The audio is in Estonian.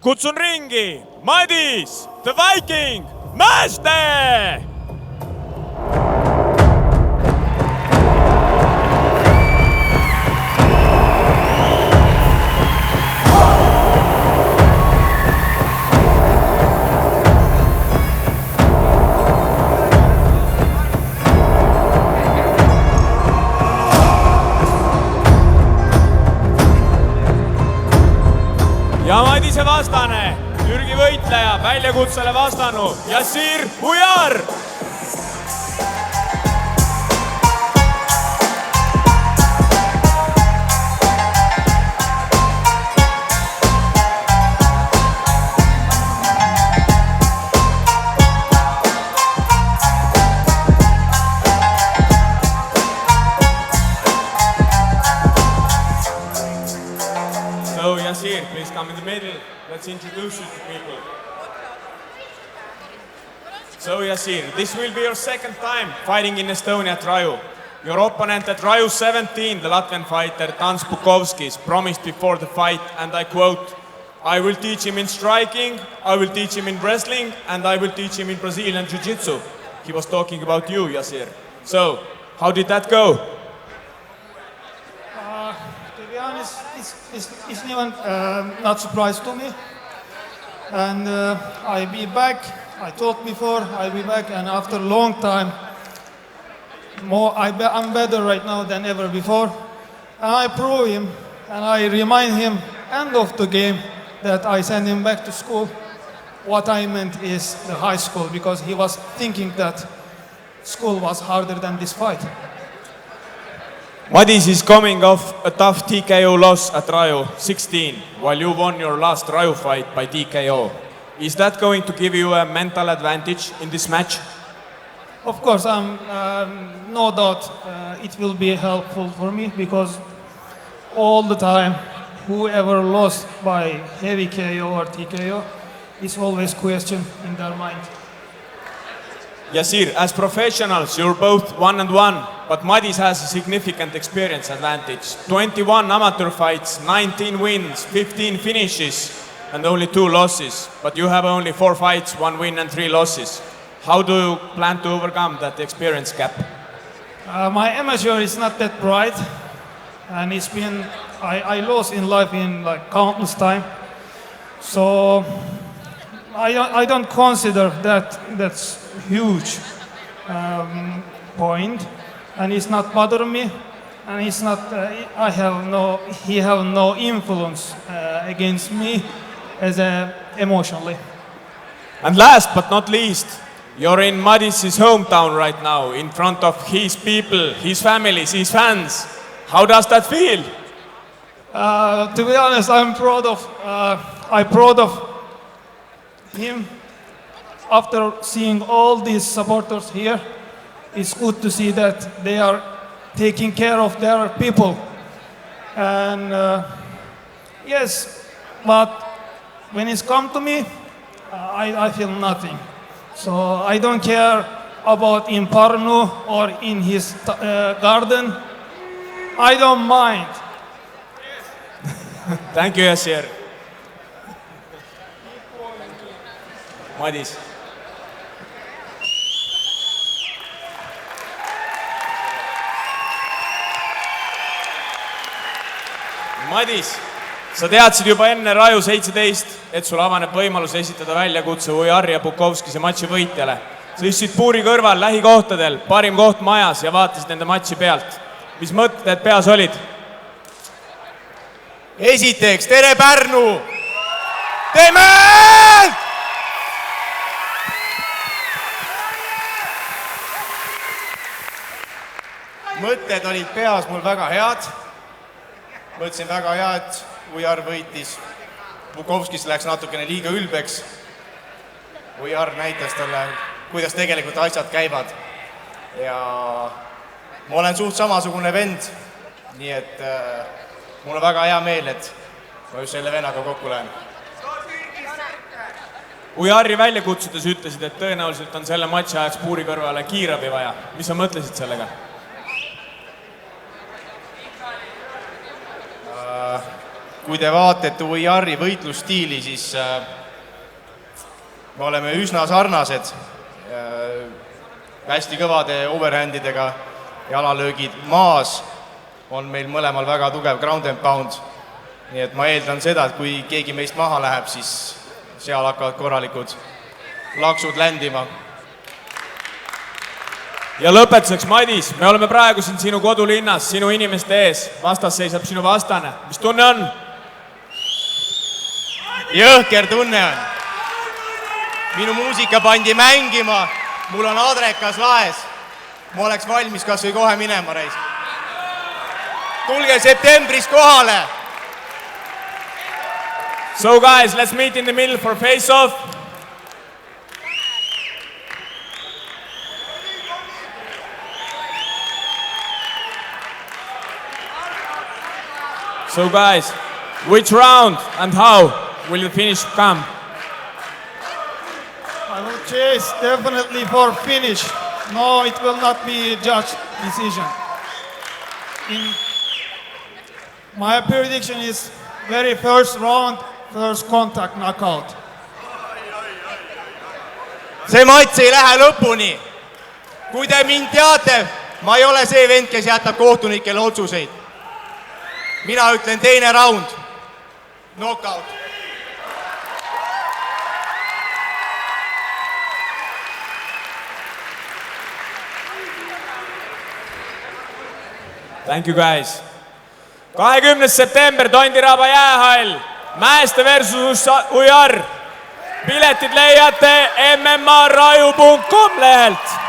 Kutsun ringi Madis, the Viking, Mäste! Ja Madise vastane, Türgi võitleja, väljakutsele vastanu, Yasir Uyar! So Yasir, please come in the middle. Let's introduce you to people. So Yasir, this will be your second time fighting in Estonia at Raju. Your opponent at Raju 17, the Latvian fighter Tans Bukovskis, promised before the fight, and I quote, "I will teach him in striking, I will teach him in wrestling, and I will teach him in Brazilian Jiu-Jitsu." He was talking about you, Yasir. So, how did that go? To be honest, it's even not surprised to me. And I'll be back. I told before I'll be back, and after a long time, I'm better right now than ever before. And I prove him, and I remind him, end of the game, that I send him back to school. What I meant is the high school, because he was thinking that school was harder than this fight. Madis is coming off a tough TKO loss at Raju 16, while you won your last Raju fight by TKO. Is that going to give you a mental advantage in this match? Of course, no doubt it will be helpful for me, because all the time, whoever lost by heavy KO or TKO is always question in their mind. Yasir, as professionals, you're both 1-1, but Madis has a significant experience advantage. 21 amateur fights, 19 wins, 15 finishes, and only 2 losses. But you have only 4 fights, 1 win and 3 losses. How do you plan to overcome that experience gap? My amateur is not that bright, and it's been I lost in life in like countless time. So I don't consider that's huge point, and it's not bothering me, and it's not he have no influence against me as emotionally. And last but not least, you're in Madis's hometown right now, in front of his people, his families, his fans. How does that feel? To be honest, I'm proud of him. After seeing all these supporters here, it's good to see that they are taking care of their people. And yes, but when it's come to me, I feel nothing. So I don't care about in Pärnu or in his garden. I don't mind. Thank you, Yasir. Madis. Madis, sa teadsid juba enne Raju 17, et sul avaneb võimalus esitada väljakutse Uyari ja Bukovskise matši võitjale. Sa istusid puuri kõrval lähikohtadel, parim koht majas ja vaatasid nende matši pealt. Mis mõtted peas olid? Esiteks, tere Pärnu! Teeme! Mõtted olid peas mul väga head. Mõtlesin väga hea, et Ujar võitis. Bukovskis läks natukene liiga ülbeks. Ujar näitas talle, kuidas tegelikult asjad käivad. Ja ma olen suht samasugune vend, nii et mul on väga hea meel, et ma just selle vennaga kokku lähen. Ujari välja kutsudes ütlesid, et tõenäoliselt on selle matši ajaks puuri kõrvale kiirabi vaja. Mis sa mõtlesid sellega? kui te vaatate Ujarri võitlusstiili, siis me oleme üsna sarnased. Hästi kõvade overhandidega jalalöögid maas on meil mõlemal väga tugev ground and pound. Nii et ma eeldan seda, et kui keegi meist maha läheb, siis seal hakkavad korralikud laksud ländima. Ja lõpetuseks, Madis, me oleme praegu siin sinu kodulinnas, sinu inimeste ees. Vastas seisab sinu vastane. Mis tunne on? Jõhker tunne on. Minu muusika pandi mängima. Mul on adrekas laes. Ma oleks valmis kas või kohe minema, reis. Tulge septembris kohale. So guys, let's meet in the middle for face-off. So guys, which round and how will the finish come? I will chase definitely for finish. No, it will not be judge decision. My prediction is very first round, first contact knockout. See matš ei lähe lõpuni. Kui te mind teate, ma ei ole see vend, kes jätab kohtunikele otsuseid. Mina ütlen teine round. Knockout. Thank you guys. 20. september Tondiraba jäähall. Mäeste versus Ujar. Piletid leiate mmaraju.com lehelt.